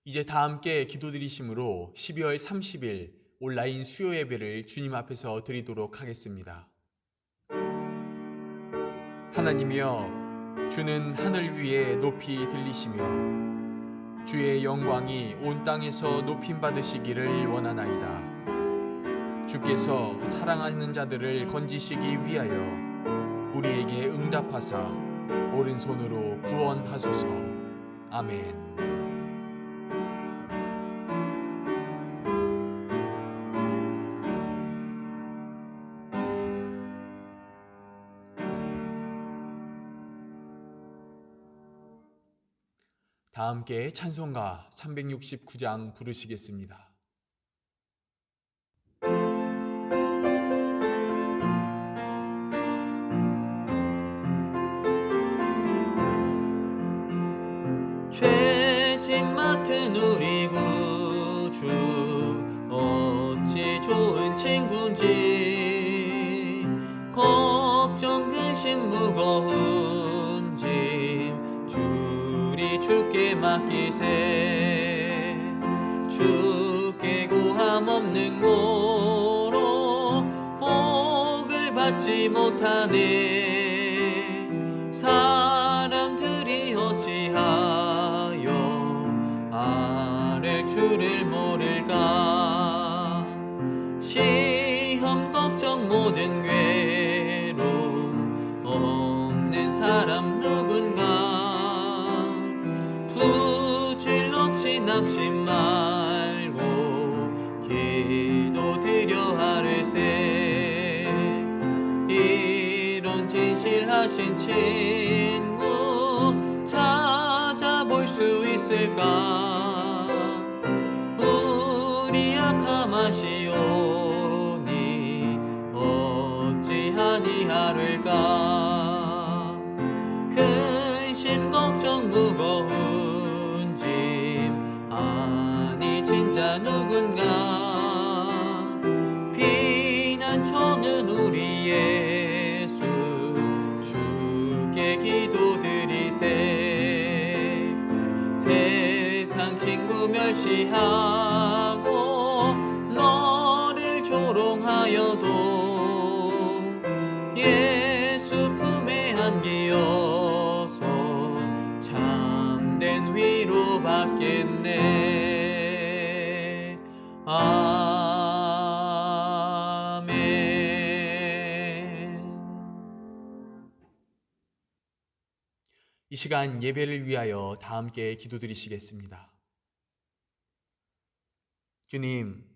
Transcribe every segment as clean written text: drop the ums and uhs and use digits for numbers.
이제 다 함께 기도드리심으로 12월 30일 온라인 수요 예배를 주님 앞에서 드리도록 하겠습니다. 하나님이여, 주는 하늘 위에 높이 들리시며 주의 영광이 온 땅에서 높임 받으시기를 원하나이다. 주께서 사랑하는 자들을 건지시기 위하여 우리에게 응답하사 오른손으로 구원하소서. 아멘. 다 함께 찬송가 369장 부르시겠습니다. 죄짐 맡은 우리 구주 어찌 좋은 친구인지, 걱정 근심 무거운 짐 주리 주께 맡기세. 주께 구함 없는 고로 복을 받지 못하네. 사람들이 어찌하여 아랠 줄을 모를까. 시험 걱정 모든 괴로움 없는 사람 누군가. 부질없이 낙심 말고 기도드려 하르세. 이런 진실하신 친구 찾아볼 수 있을까. 우리 약함하시오니 어찌하니 하를까. 근심 걱정 무거운 짐 아니 진짜 누군가. 피난처는 우리 예수 주께 기도드리세. 세상 친구 멸시하고 너를 조롱하여도 예수 품에 안기어서 참된 위로 받겠네. 아멘. 이 시간 예배를 위하여 다 함께 기도드리시겠습니다. 주님,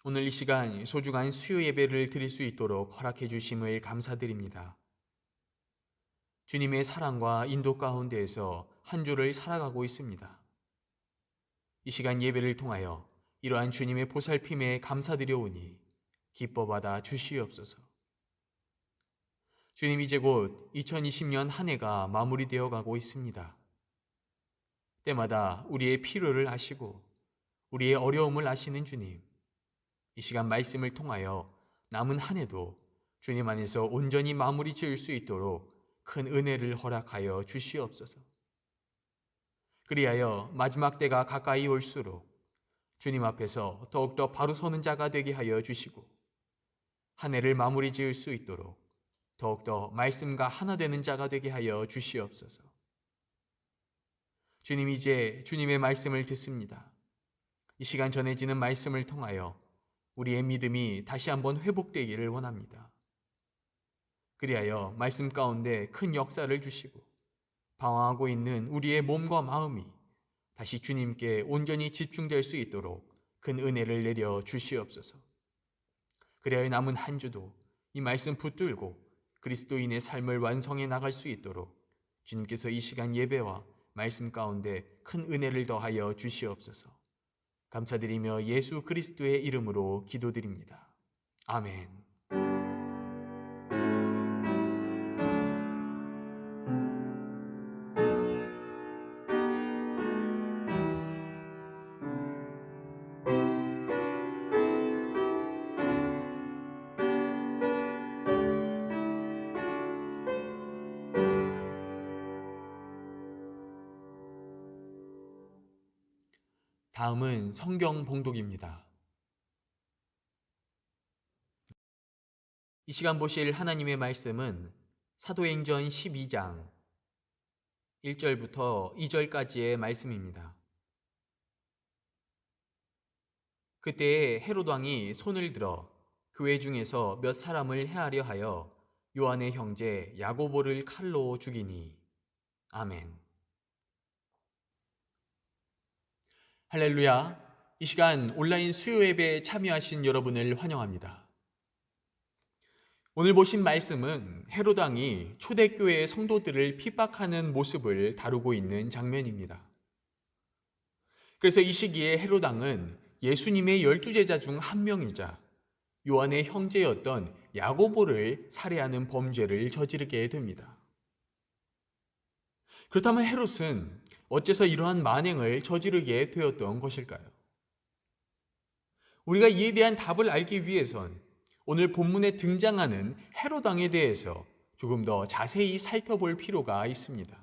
오늘 이 시간 소중한 수요 예배를 드릴 수 있도록 허락해 주심을 감사드립니다. 주님의 사랑과 인도 가운데에서 한 주를 살아가고 있습니다. 이 시간 예배를 통하여 이러한 주님의 보살핌에 감사드려오니 기뻐 받아 주시옵소서. 주님, 이제 곧 2020년 한 해가 마무리되어 가고 있습니다. 때마다 우리의 필요를 아시고 우리의 어려움을 아시는 주님, 이 시간 말씀을 통하여 남은 한 해도 주님 안에서 온전히 마무리 지을 수 있도록 큰 은혜를 허락하여 주시옵소서. 그리하여 마지막 때가 가까이 올수록 주님 앞에서 더욱더 바로 서는 자가 되게 하여 주시고 한 해를 마무리 지을 수 있도록 더욱더 말씀과 하나 되는 자가 되게 하여 주시옵소서. 주님, 이제 주님의 말씀을 듣습니다. 이 시간 전해지는 말씀을 통하여 우리의 믿음이 다시 한번 회복되기를 원합니다. 그리하여 말씀 가운데 큰 역사를 주시고 방황하고 있는 우리의 몸과 마음이 다시 주님께 온전히 집중될 수 있도록 큰 은혜를 내려 주시옵소서. 그리하여 남은 한 주도 이 말씀 붙들고 그리스도인의 삶을 완성해 나갈 수 있도록 주님께서 이 시간 예배와 말씀 가운데 큰 은혜를 더하여 주시옵소서. 감사드리며 예수 그리스도의 이름으로 기도드립니다. 아멘. 다음은 성경 봉독입니다. 이 시간 보실 하나님의 말씀은 사도행전 12장 1절부터 2절까지의 말씀입니다. 그때에 헤롯 왕이 손을 들어 교회 중에서 몇 사람을 해하려 하여 요한의 형제 야고보를 칼로 죽이니. 아멘. 할렐루야. 이 시간 온라인 수요 예배에 참여하신 여러분을 환영합니다. 오늘 보신 말씀은 헤롯 왕이 초대교회 성도들을 핍박하는 모습을 다루고 있는 장면입니다. 그래서 이 시기에 헤롯 왕은 예수님의 12제자 중 한 명이자 요한의 형제였던 야고보를 살해하는 범죄를 저지르게 됩니다. 그렇다면 헤롯은 어째서 이러한 만행을 저지르게 되었던 것일까요? 우리가 이에 대한 답을 알기 위해선 오늘 본문에 등장하는 헤롯 왕에 대해서 조금 더 자세히 살펴볼 필요가 있습니다.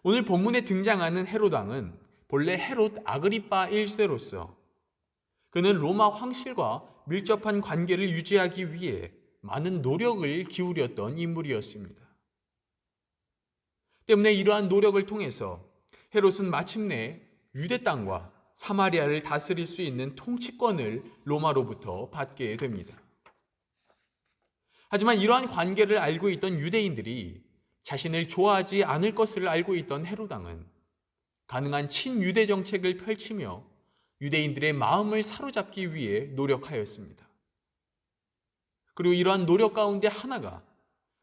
오늘 본문에 등장하는 헤롯 왕은 본래 헤롯 아그리파 1세로서 그는 로마 황실과 밀접한 관계를 유지하기 위해 많은 노력을 기울였던 인물이었습니다. 때문에 이러한 노력을 통해서 헤롯은 마침내 유대 땅과 사마리아를 다스릴 수 있는 통치권을 로마로부터 받게 됩니다. 하지만 이러한 관계를 알고 있던 유대인들이 자신을 좋아하지 않을 것을 알고 있던 헤롯 왕은 가능한 친유대 정책을 펼치며 유대인들의 마음을 사로잡기 위해 노력하였습니다. 그리고 이러한 노력 가운데 하나가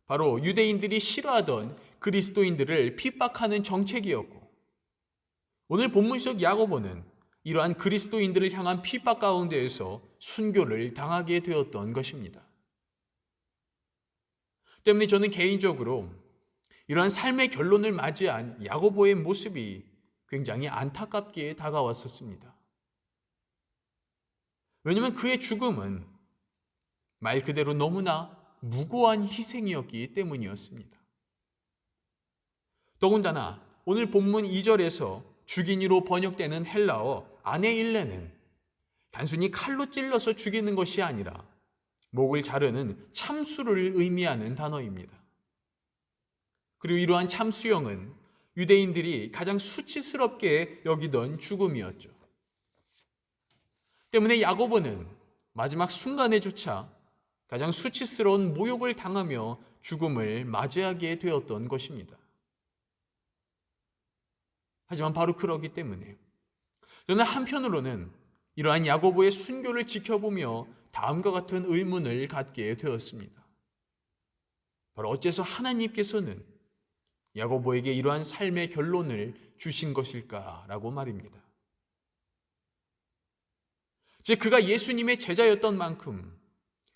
바로 유대인들이 싫어하던 그리스도인들을 핍박하는 정책이었고, 오늘 본문 속 야고보는 이러한 그리스도인들을 향한 핍박 가운데에서 순교를 당하게 되었던 것입니다. 때문에 저는 개인적으로 이러한 삶의 결론을 맞이한 야고보의 모습이 굉장히 안타깝게 다가왔었습니다. 왜냐하면 그의 죽음은 말 그대로 너무나 무고한 희생이었기 때문이었습니다. 더군다나 오늘 본문 2절에서 죽인이로 번역되는 헬라어 아네일레는 단순히 칼로 찔러서 죽이는 것이 아니라 목을 자르는 참수를 의미하는 단어입니다. 그리고 이러한 참수형은 유대인들이 가장 수치스럽게 여기던 죽음이었죠. 때문에 야고보는 마지막 순간에조차 가장 수치스러운 모욕을 당하며 죽음을 맞이하게 되었던 것입니다. 하지만 바로 그러기 때문에 저는 한편으로는 이러한 야고보의 순교를 지켜보며 다음과 같은 의문을 갖게 되었습니다. 바로 어째서 하나님께서는 야고보에게 이러한 삶의 결론을 주신 것일까라고 말입니다. 즉 그가 예수님의 제자였던 만큼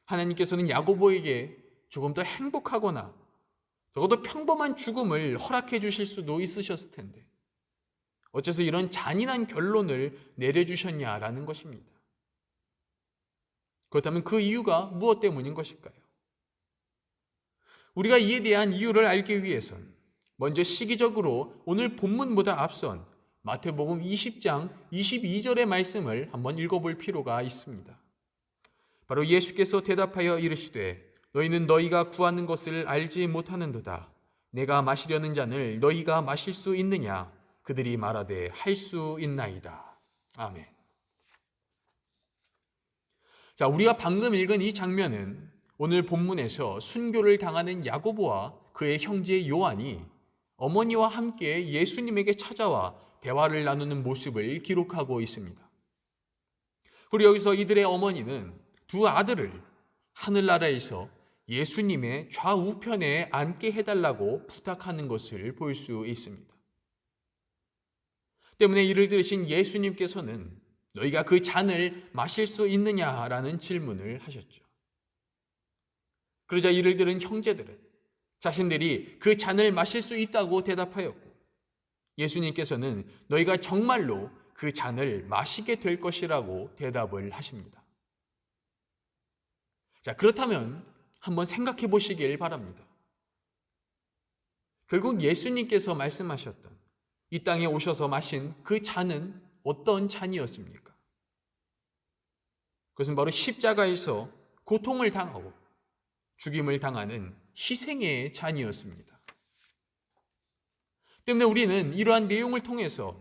하나님께서는 야고보에게 조금 더 행복하거나 적어도 평범한 죽음을 허락해 주실 수도 있으셨을 텐데 어째서 이런 잔인한 결론을 내려주셨냐라는 것입니다. 그렇다면 그 이유가 무엇 때문인 것일까요? 우리가 이에 대한 이유를 알기 위해선 먼저 시기적으로 오늘 본문보다 앞선 마태복음 20장 22절의 말씀을 한번 읽어볼 필요가 있습니다. 바로 예수께서 대답하여 이르시되 너희는 너희가 구하는 것을 알지 못하는도다. 내가 마시려는 잔을 너희가 마실 수 있느냐? 그들이 말하되 할 수 있나이다. 아멘. 자, 우리가 방금 읽은 이 장면은 오늘 본문에서 순교를 당하는 야고보와 그의 형제 요한이 어머니와 함께 예수님에게 찾아와 대화를 나누는 모습을 기록하고 있습니다. 그리고 여기서 이들의 어머니는 두 아들을 하늘나라에서 예수님의 좌우편에 앉게 해달라고 부탁하는 것을 볼 수 있습니다. 때문에 이를 들으신 예수님께서는 너희가 그 잔을 마실 수 있느냐라는 질문을 하셨죠. 그러자 이를 들은 형제들은 자신들이 그 잔을 마실 수 있다고 대답하였고 예수님께서는 너희가 정말로 그 잔을 마시게 될 것이라고 대답을 하십니다. 자, 그렇다면 한번 생각해 보시길 바랍니다. 결국 예수님께서 말씀하셨던 이 땅에 오셔서 마신 그 잔은 어떤 잔이었습니까? 그것은 바로 십자가에서 고통을 당하고 죽임을 당하는 희생의 잔이었습니다. 때문에 우리는 이러한 내용을 통해서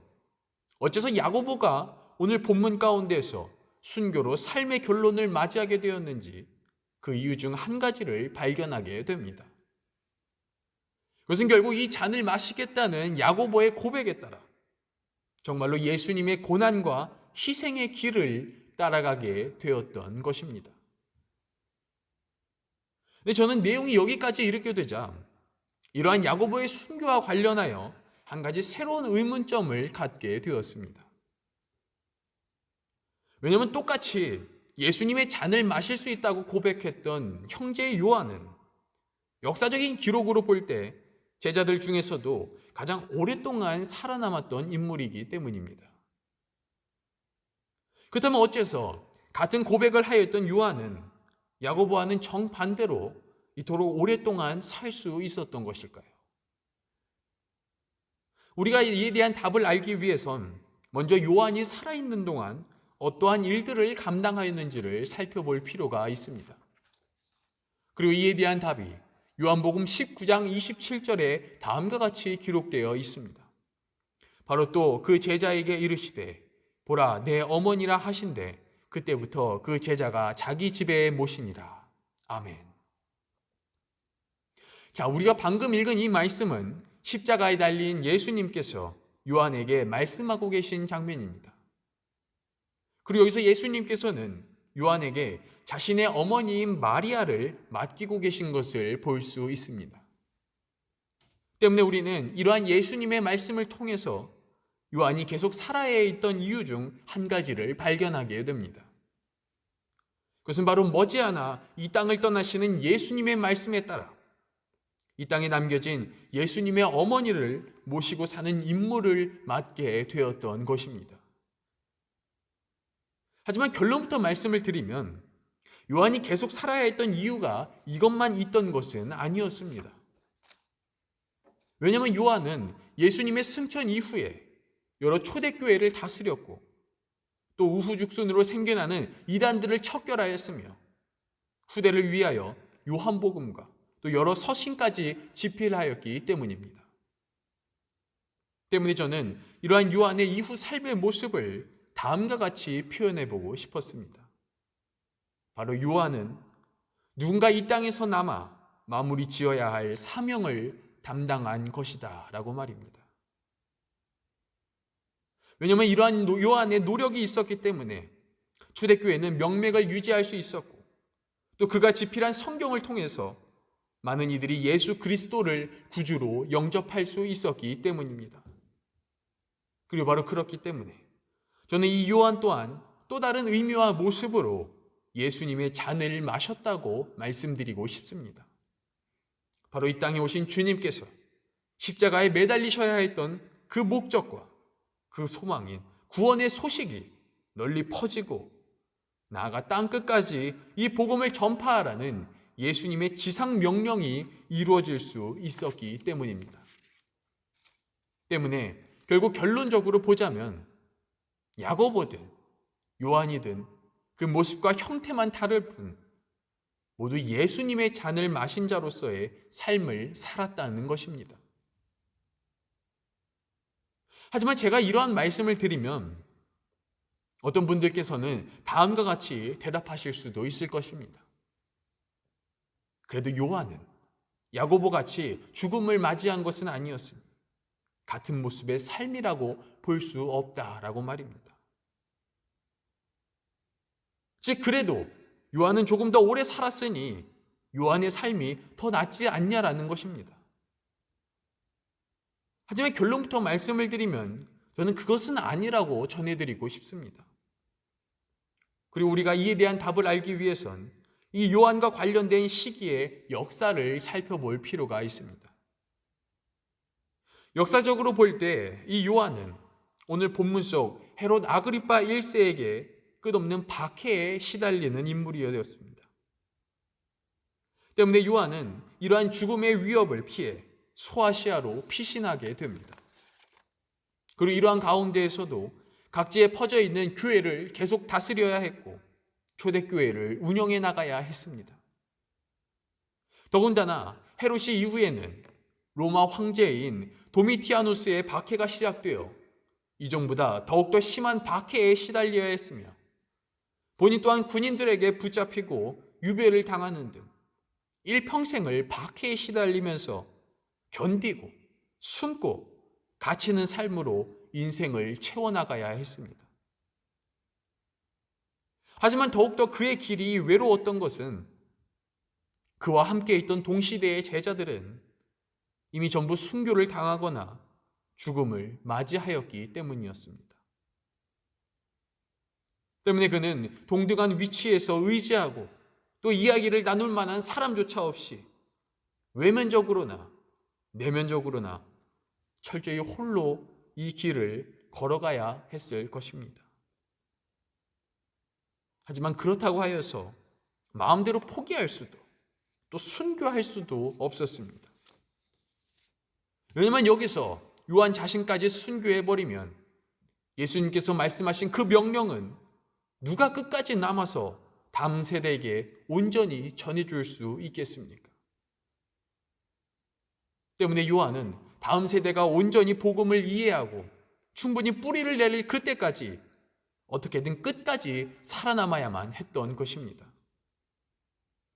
어째서 야고보가 오늘 본문 가운데서 순교로 삶의 결론을 맞이하게 되었는지 그 이유 중 한 가지를 발견하게 됩니다. 그것은 결국 이 잔을 마시겠다는 야고보의 고백에 따라 정말로 예수님의 고난과 희생의 길을 따라가게 되었던 것입니다. 근데 저는 내용이 여기까지 이르게 되자 이러한 야고보의 순교와 관련하여 한 가지 새로운 의문점을 갖게 되었습니다. 왜냐하면 똑같이 예수님의 잔을 마실 수 있다고 고백했던 형제 요한은 역사적인 기록으로 볼 때 제자들 중에서도 가장 오랫동안 살아남았던 인물이기 때문입니다. 그렇다면 어째서 같은 고백을 하였던 요한은 야고보와는 정반대로 이토록 오랫동안 살 수 있었던 것일까요? 우리가 이에 대한 답을 알기 위해선 먼저 요한이 살아있는 동안 어떠한 일들을 감당하였는지를 살펴볼 필요가 있습니다. 그리고 이에 대한 답이 요한복음 19장 27절에 다음과 같이 기록되어 있습니다. 바로 또 그 제자에게 이르시되 보라 내 어머니라 하신대 그때부터 그 제자가 자기 집에 모시니라. 아멘. 자, 우리가 방금 읽은 이 말씀은 십자가에 달린 예수님께서 요한에게 말씀하고 계신 장면입니다. 그리고 여기서 예수님께서는 요한에게 자신의 어머니인 마리아를 맡기고 계신 것을 볼 수 있습니다. 때문에 우리는 이러한 예수님의 말씀을 통해서 요한이 계속 살아야 있던 이유 중 한 가지를 발견하게 됩니다. 그것은 바로 머지않아 이 땅을 떠나시는 예수님의 말씀에 따라 이 땅에 남겨진 예수님의 어머니를 모시고 사는 임무를 맡게 되었던 것입니다. 하지만 결론부터 말씀을 드리면 요한이 계속 살아야 했던 이유가 이것만 있던 것은 아니었습니다. 왜냐하면 요한은 예수님의 승천 이후에 여러 초대교회를 다스렸고 또 우후죽순으로 생겨나는 이단들을 척결하였으며 후대를 위하여 요한복음과 또 여러 서신까지 집필하였기 때문입니다. 때문에 저는 이러한 요한의 이후 삶의 모습을 다음과 같이 표현해보고 싶었습니다. 바로 요한은 누군가 이 땅에서 남아 마무리 지어야 할 사명을 담당한 것이다 라고 말입니다. 왜냐하면 이러한 요한의 노력이 있었기 때문에 초대교회는 명맥을 유지할 수 있었고 또 그가 집필한 성경을 통해서 많은 이들이 예수 그리스도를 구주로 영접할 수 있었기 때문입니다. 그리고 바로 그렇기 때문에 저는 이 요한 또한 또 다른 의미와 모습으로 예수님의 잔을 마셨다고 말씀드리고 싶습니다. 바로 이 땅에 오신 주님께서 십자가에 매달리셔야 했던 그 목적과 그 소망인 구원의 소식이 널리 퍼지고 나아가 땅끝까지 이 복음을 전파하라는 예수님의 지상 명령이 이루어질 수 있었기 때문입니다. 때문에 결국 결론적으로 보자면 야고보든 요한이든 그 모습과 형태만 다를 뿐 모두 예수님의 잔을 마신 자로서의 삶을 살았다는 것입니다. 하지만 제가 이러한 말씀을 드리면 어떤 분들께서는 다음과 같이 대답하실 수도 있을 것입니다. 그래도 요한은 야고보같이 죽음을 맞이한 것은 아니었으니 같은 모습의 삶이라고 볼 수 없다라고 말입니다. 즉 그래도 요한은 조금 더 오래 살았으니 요한의 삶이 더 낫지 않냐라는 것입니다. 하지만 결론부터 말씀을 드리면 저는 그것은 아니라고 전해드리고 싶습니다. 그리고 우리가 이에 대한 답을 알기 위해선 이 요한과 관련된 시기의 역사를 살펴볼 필요가 있습니다. 역사적으로 볼 때 이 요한은 오늘 본문 속 헤롯 아그리파 1세에게 끝없는 박해에 시달리는 인물이었습니다. 때문에 요한은 이러한 죽음의 위협을 피해 소아시아로 피신하게 됩니다. 그리고 이러한 가운데에서도 각지에 퍼져 있는 교회를 계속 다스려야 했고 초대교회를 운영해 나가야 했습니다. 더군다나 헤롯이 이후에는 로마 황제인 도미티아누스의 박해가 시작되어 이전보다 더욱더 심한 박해에 시달려야 했으며 본인 또한 군인들에게 붙잡히고 유배를 당하는 등 일평생을 박해에 시달리면서 견디고 숨고 갇히는 삶으로 인생을 채워나가야 했습니다. 하지만 더욱더 그의 길이 외로웠던 것은 그와 함께 있던 동시대의 제자들은 이미 전부 순교를 당하거나 죽음을 맞이하였기 때문이었습니다. 때문에 그는 동등한 위치에서 의지하고 또 이야기를 나눌 만한 사람조차 없이 외면적으로나 내면적으로나 철저히 홀로 이 길을 걸어가야 했을 것입니다. 하지만 그렇다고 하여서 마음대로 포기할 수도 또 순교할 수도 없었습니다. 왜냐하면 여기서 요한 자신까지 순교해버리면 예수님께서 말씀하신 그 명령은 누가 끝까지 남아서 다음 세대에게 온전히 전해줄 수 있겠습니까? 때문에 요한은 다음 세대가 온전히 복음을 이해하고 충분히 뿌리를 내릴 그때까지 어떻게든 끝까지 살아남아야만 했던 것입니다.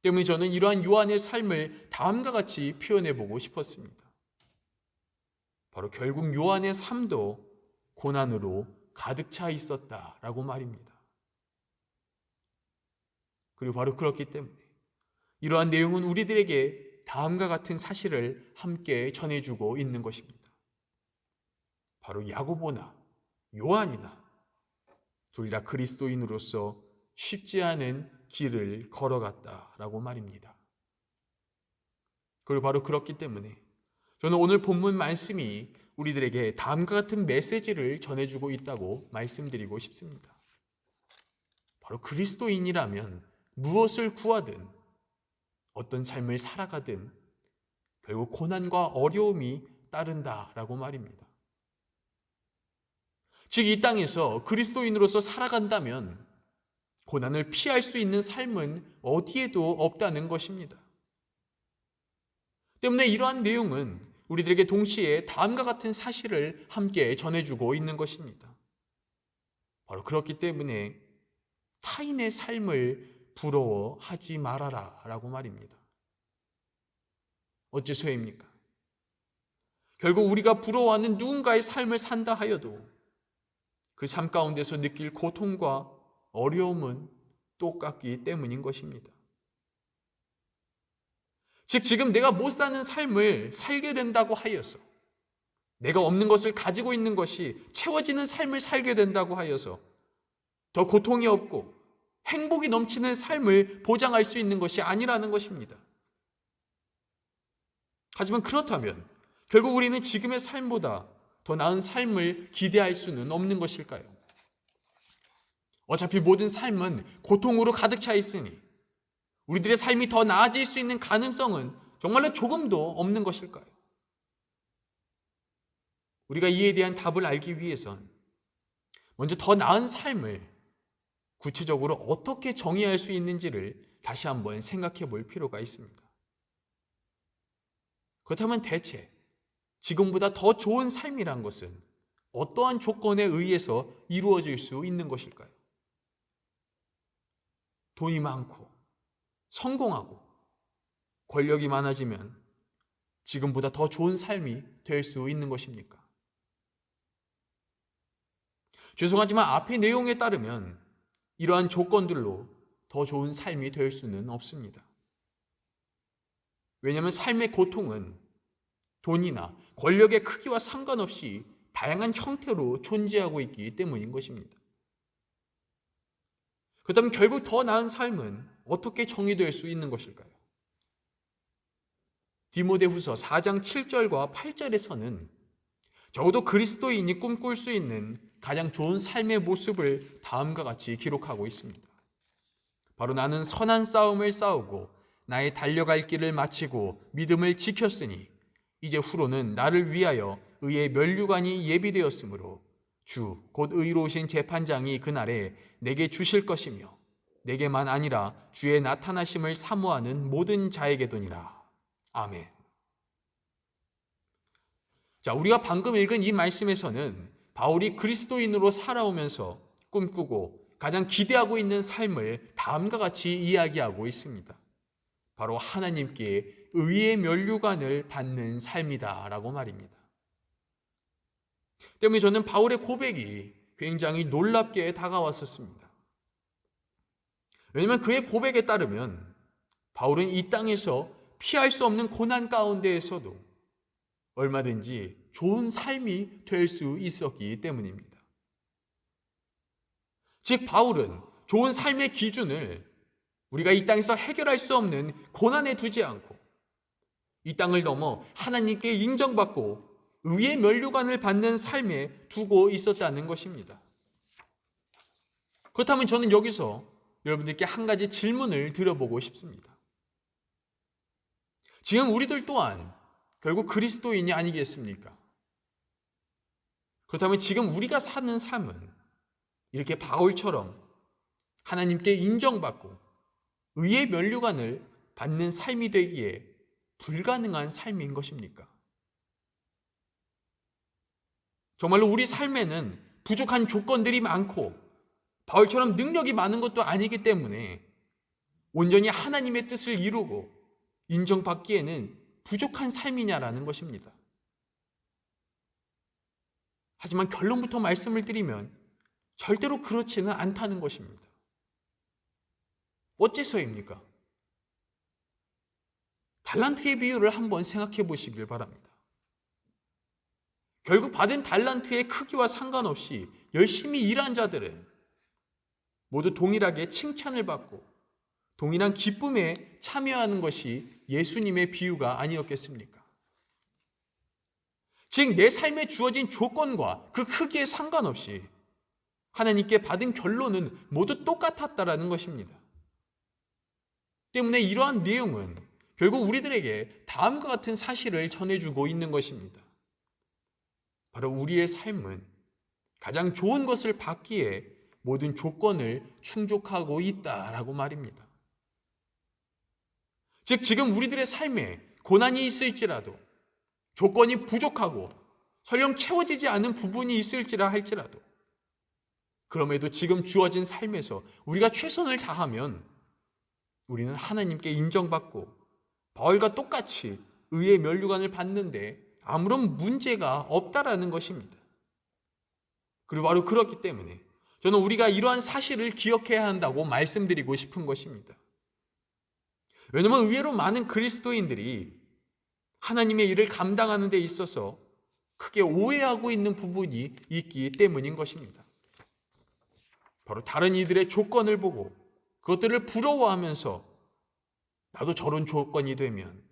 때문에 저는 이러한 요한의 삶을 다음과 같이 표현해보고 싶었습니다. 바로 결국 요한의 삶도 고난으로 가득 차 있었다라고 말입니다. 그리고 바로 그렇기 때문에 이러한 내용은 우리들에게 다음과 같은 사실을 함께 전해주고 있는 것입니다. 바로 야고보나 요한이나 둘 다 그리스도인으로서 쉽지 않은 길을 걸어갔다라고 말입니다. 그리고 바로 그렇기 때문에 저는 오늘 본문 말씀이 우리들에게 다음과 같은 메시지를 전해주고 있다고 말씀드리고 싶습니다. 바로 그리스도인이라면 무엇을 구하든 어떤 삶을 살아가든 결국 고난과 어려움이 따른다라고 말입니다. 즉 이 땅에서 그리스도인으로서 살아간다면 고난을 피할 수 있는 삶은 어디에도 없다는 것입니다. 때문에 이러한 내용은 우리들에게 동시에 다음과 같은 사실을 함께 전해주고 있는 것입니다. 바로 그렇기 때문에 타인의 삶을 부러워하지 말아라 라고 말입니다. 어째서입니까? 결국 우리가 부러워하는 누군가의 삶을 산다 하여도 그 삶 가운데서 느낄 고통과 어려움은 똑같기 때문인 것입니다. 즉 지금 내가 못 사는 삶을 살게 된다고 하여서 내가 없는 것을 가지고 있는 것이 채워지는 삶을 살게 된다고 하여서 더 고통이 없고 행복이 넘치는 삶을 보장할 수 있는 것이 아니라는 것입니다. 하지만 그렇다면 결국 우리는 지금의 삶보다 더 나은 삶을 기대할 수는 없는 것일까요? 어차피 모든 삶은 고통으로 가득 차 있으니 우리들의 삶이 더 나아질 수 있는 가능성은 정말로 조금도 없는 것일까요? 우리가 이에 대한 답을 알기 위해선 먼저 더 나은 삶을 구체적으로 어떻게 정의할 수 있는지를 다시 한번 생각해 볼 필요가 있습니다. 그렇다면 대체 지금보다 더 좋은 삶이란 것은 어떠한 조건에 의해서 이루어질 수 있는 것일까요? 돈이 많고 성공하고 권력이 많아지면 지금보다 더 좋은 삶이 될 수 있는 것입니까? 죄송하지만 앞의 내용에 따르면 이러한 조건들로 더 좋은 삶이 될 수는 없습니다. 왜냐하면 삶의 고통은 돈이나 권력의 크기와 상관없이 다양한 형태로 존재하고 있기 때문인 것입니다. 그렇다면 결국 더 나은 삶은 어떻게 정의될 수 있는 것일까요? 디모데후서 4장 7절과 8절에서는 적어도 그리스도인이 꿈꿀 수 있는 가장 좋은 삶의 모습을 다음과 같이 기록하고 있습니다. 바로 나는 선한 싸움을 싸우고 나의 달려갈 길을 마치고 믿음을 지켰으니 이제 후로는 나를 위하여 의의 면류관이 예비되었으므로 주 곧 의로우신 재판장이 그날에 내게 주실 것이며 내게만 아니라 주의 나타나심을 사모하는 모든 자에게도니라. 아멘. 자, 우리가 방금 읽은 이 말씀에서는 바울이 그리스도인으로 살아오면서 꿈꾸고 가장 기대하고 있는 삶을 다음과 같이 이야기하고 있습니다. 바로 하나님께 의의 면류관을 받는 삶이다라고 말입니다. 때문에 저는 바울의 고백이 굉장히 놀랍게 다가왔었습니다. 왜냐하면 그의 고백에 따르면 바울은 이 땅에서 피할 수 없는 고난 가운데에서도 얼마든지 좋은 삶이 될 수 있었기 때문입니다. 즉 바울은 좋은 삶의 기준을 우리가 이 땅에서 해결할 수 없는 고난에 두지 않고 이 땅을 넘어 하나님께 인정받고 의의 면류관을 받는 삶에 두고 있었다는 것입니다. 그렇다면 저는 여기서 여러분들께 한 가지 질문을 드려보고 싶습니다. 지금 우리들 또한 결국 그리스도인이 아니겠습니까? 그렇다면 지금 우리가 사는 삶은 이렇게 바울처럼 하나님께 인정받고 의의 면류관을 받는 삶이 되기에 불가능한 삶인 것입니까? 정말로 우리 삶에는 부족한 조건들이 많고 바울처럼 능력이 많은 것도 아니기 때문에 온전히 하나님의 뜻을 이루고 인정받기에는 부족한 삶이냐라는 것입니다. 하지만 결론부터 말씀을 드리면 절대로 그렇지는 않다는 것입니다. 어째서입니까? 달란트의 비유를 한번 생각해 보시길 바랍니다. 결국 받은 달란트의 크기와 상관없이 열심히 일한 자들은 모두 동일하게 칭찬을 받고 동일한 기쁨에 참여하는 것이 예수님의 비유가 아니었겠습니까? 즉, 내 삶에 주어진 조건과 그 크기에 상관없이 하나님께 받은 결론은 모두 똑같았다라는 것입니다. 때문에 이러한 내용은 결국 우리들에게 다음과 같은 사실을 전해주고 있는 것입니다. 바로 우리의 삶은 가장 좋은 것을 받기에 모든 조건을 충족하고 있다라고 말입니다. 즉, 지금 우리들의 삶에 고난이 있을지라도 조건이 부족하고 설령 채워지지 않은 부분이 있을지라 할지라도 그럼에도 지금 주어진 삶에서 우리가 최선을 다하면 우리는 하나님께 인정받고 바울과 똑같이 의의 면류관을 받는데 아무런 문제가 없다라는 것입니다. 그리고 바로 그렇기 때문에 저는 우리가 이러한 사실을 기억해야 한다고 말씀드리고 싶은 것입니다. 왜냐하면 의외로 많은 그리스도인들이 하나님의 일을 감당하는 데 있어서 크게 오해하고 있는 부분이 있기 때문인 것입니다. 바로 다른 이들의 조건을 보고 그것들을 부러워하면서 나도 저런 조건이 되면,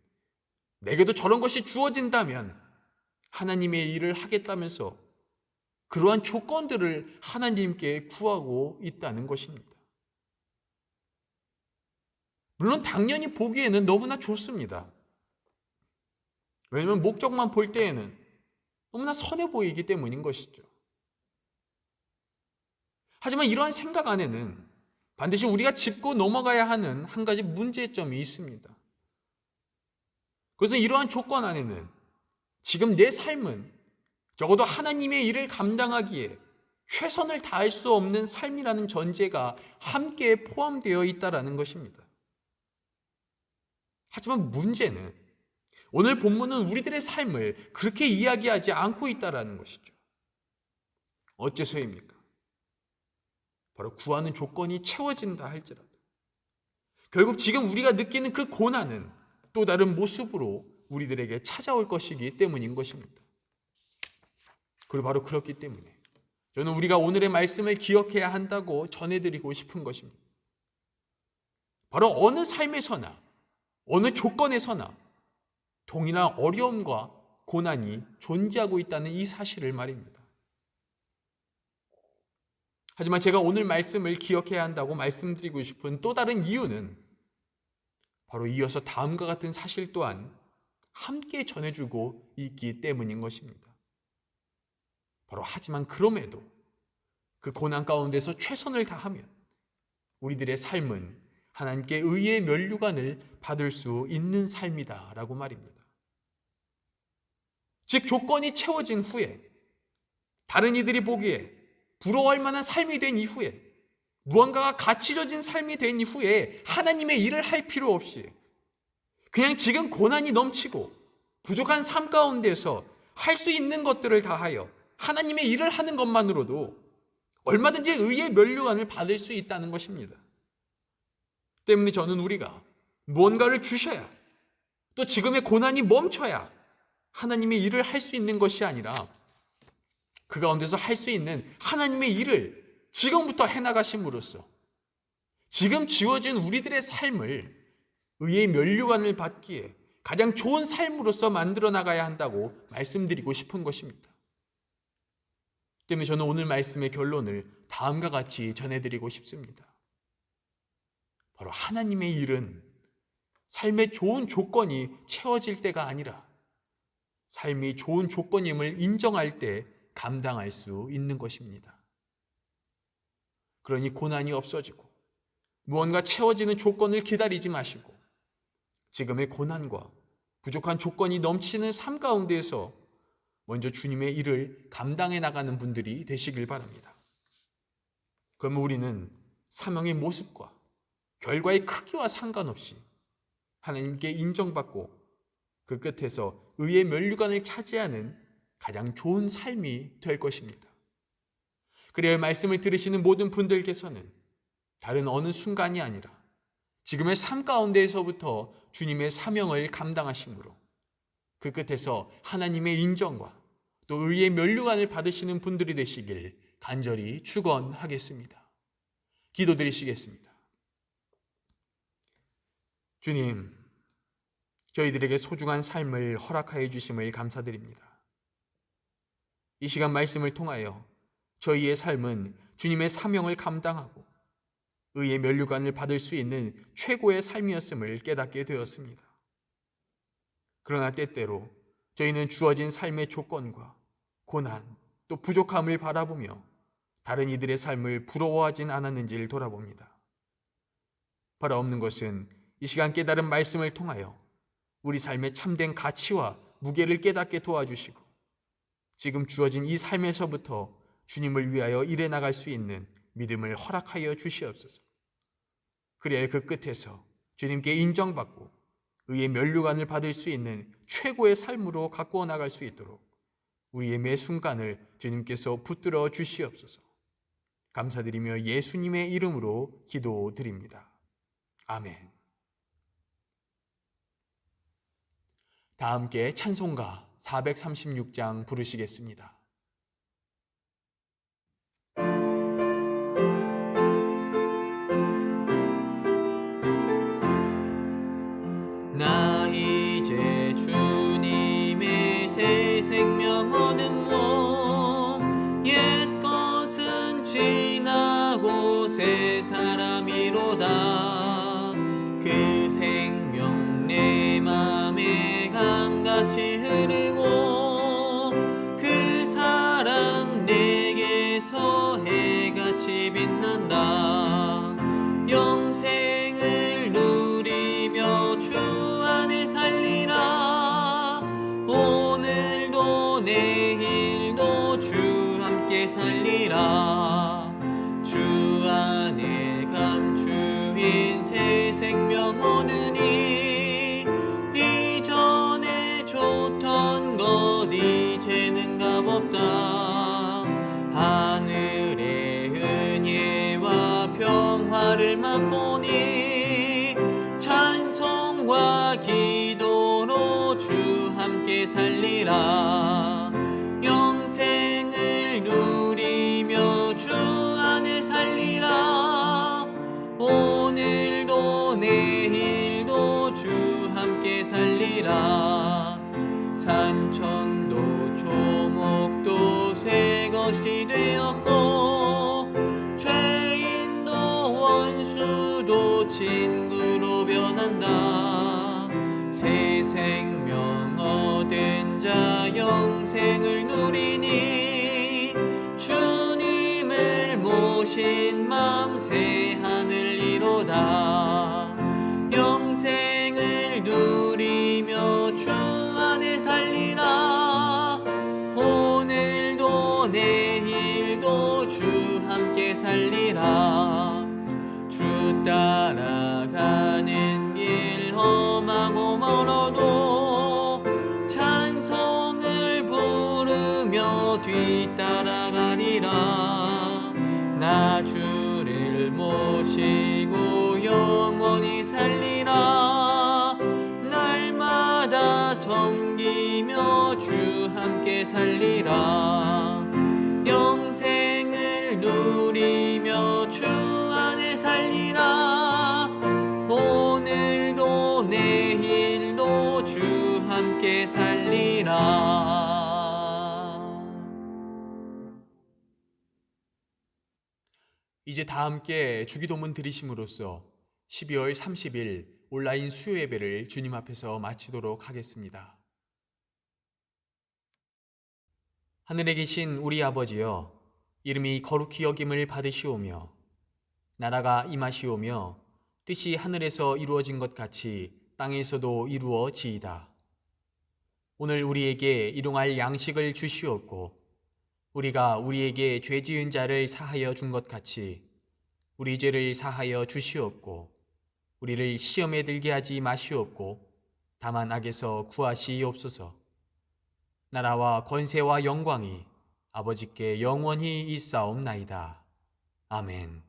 내게도 저런 것이 주어진다면 하나님의 일을 하겠다면서 그러한 조건들을 하나님께 구하고 있다는 것입니다. 물론 당연히 보기에는 너무나 좋습니다. 왜냐하면 목적만 볼 때에는 너무나 선해 보이기 때문인 것이죠. 하지만 이러한 생각 안에는 반드시 우리가 짚고 넘어가야 하는 한 가지 문제점이 있습니다. 그것은 이러한 조건 안에는 지금 내 삶은 적어도 하나님의 일을 감당하기에 최선을 다할 수 없는 삶이라는 전제가 함께 포함되어 있다는 것입니다. 하지만 문제는 오늘 본문은 우리들의 삶을 그렇게 이야기하지 않고 있다는 것이죠. 어째서입니까? 바로 구하는 조건이 채워진다 할지라도 결국 지금 우리가 느끼는 그 고난은 또 다른 모습으로 우리들에게 찾아올 것이기 때문인 것입니다. 그리고 바로 그렇기 때문에 저는 우리가 오늘의 말씀을 기억해야 한다고 전해드리고 싶은 것입니다. 바로 어느 삶에서나 어느 조건에서나 동일한 어려움과 고난이 존재하고 있다는 이 사실을 말입니다. 하지만 제가 오늘 말씀을 기억해야 한다고 말씀드리고 싶은 또 다른 이유는 바로 이어서 다음과 같은 사실 또한 함께 전해주고 있기 때문인 것입니다. 하지만 그럼에도 그 고난 가운데서 최선을 다하면 우리들의 삶은 하나님께 의의 면류관을 받을 수 있는 삶이다라고 말입니다. 즉 조건이 채워진 후에, 다른 이들이 보기에 부러워할 만한 삶이 된 이후에, 무언가가 갖춰진 삶이 된 이후에 하나님의 일을 할 필요 없이 그냥 지금 고난이 넘치고 부족한 삶 가운데서 할 수 있는 것들을 다하여 하나님의 일을 하는 것만으로도 얼마든지 의의 면류관을 받을 수 있다는 것입니다. 때문에 저는 우리가 무언가를 주셔야, 또 지금의 고난이 멈춰야 하나님의 일을 할 수 있는 것이 아니라 그 가운데서 할 수 있는 하나님의 일을 지금부터 해나가심으로써 지금 주어진 우리들의 삶을 의의 면류관을 받기에 가장 좋은 삶으로서 만들어 나가야 한다고 말씀드리고 싶은 것입니다. 때문에 저는 오늘 말씀의 결론을 다음과 같이 전해드리고 싶습니다. 바로 하나님의 일은 삶의 좋은 조건이 채워질 때가 아니라 삶이 좋은 조건임을 인정할 때 감당할 수 있는 것입니다. 그러니 고난이 없어지고 무언가 채워지는 조건을 기다리지 마시고 지금의 고난과 부족한 조건이 넘치는 삶 가운데에서 먼저 주님의 일을 감당해 나가는 분들이 되시길 바랍니다. 그러면 우리는 사명의 모습과 결과의 크기와 상관없이 하나님께 인정받고 그 끝에서 의의 면류관을 차지하는 가장 좋은 삶이 될 것입니다. 그래야 말씀을 들으시는 모든 분들께서는 다른 어느 순간이 아니라 지금의 삶 가운데에서부터 주님의 사명을 감당하심으로 그 끝에서 하나님의 인정과 또 의의 면류관을 받으시는 분들이 되시길 간절히 축원하겠습니다. 기도드리시겠습니다. 주님, 저희들에게 소중한 삶을 허락하여 주심을 감사드립니다. 이 시간 말씀을 통하여 저희의 삶은 주님의 사명을 감당하고 의의 면류관을 받을 수 있는 최고의 삶이었음을 깨닫게 되었습니다. 그러나 때때로 저희는 주어진 삶의 조건과 고난 또 부족함을 바라보며 다른 이들의 삶을 부러워하진 않았는지를 돌아봅니다. 바라옵는 것은 이 시간 깨달은 말씀을 통하여 우리 삶의 참된 가치와 무게를 깨닫게 도와주시고 지금 주어진 이 삶에서부터 주님을 위하여 일해 나갈 수 있는 믿음을 허락하여 주시옵소서. 그래야 그 끝에서 주님께 인정받고 의의 면류관을 받을 수 있는 최고의 삶으로 가꾸어 나갈 수 있도록 우리의 매 순간을 주님께서 붙들어 주시옵소서. 감사드리며 예수님의 이름으로 기도드립니다. 아멘. 다 함께 찬송가 436장 부르시겠습니다. 나 이제 주님의 새 생명 얻음모 옛 것은 지나고 새 사람이로다. 그 생명 내 맘에 강같이 흐르고 그 사랑 내게서 해같이 빛난다. 영생을 누리며 주 안에 살리라. 오늘도 내일도 주 함께 살리라. 주 안에 감추인 새 생명 얻으니 이전에 좋던 것 이제는 값없다. 하늘의 은혜와 평화를 맛보니 찬송과 기도로 주 함께 살리라. 영생을 누리며 주 안에 살리라. 오늘도 내일도 주 함께 살리라. 산천도 초목도 새 것이 되었고 죄인도 원수도 친구로 변한다. 새 생명 얻은 자 영생을 누리니 오신 맘새 하늘이로다. 영생을 누리며 주 안에 살리라. 오늘도 내일도 주 함께 살리라. 주 따라가는 길 험하고 멀어도 찬송을 부르며 뒤따라가리라. 나 주를 모시고 영원히 살리라. 날마다 섬기며 주 함께 살리라. 영생을 누리며 주 안에 살리라. 오늘도 내일도 주 함께 살리라. 이제 다 함께 주기도문 드리심으로써 12월 30일 온라인 수요 예배를 주님 앞에서 마치도록 하겠습니다. 하늘에 계신 우리 아버지여, 이름이 거룩히 여김을 받으시오며 나라가 임하시오며 뜻이 하늘에서 이루어진 것 같이 땅에서도 이루어지이다. 오늘 우리에게 일용할 양식을 주시옵고 우리가 우리에게 죄 지은 자를 사하여 준 것 같이 우리 죄를 사하여 주시옵고 우리를 시험에 들게 하지 마시옵고 다만 악에서 구하시옵소서. 나라와 권세와 영광이 아버지께 영원히 있사옵나이다. 아멘.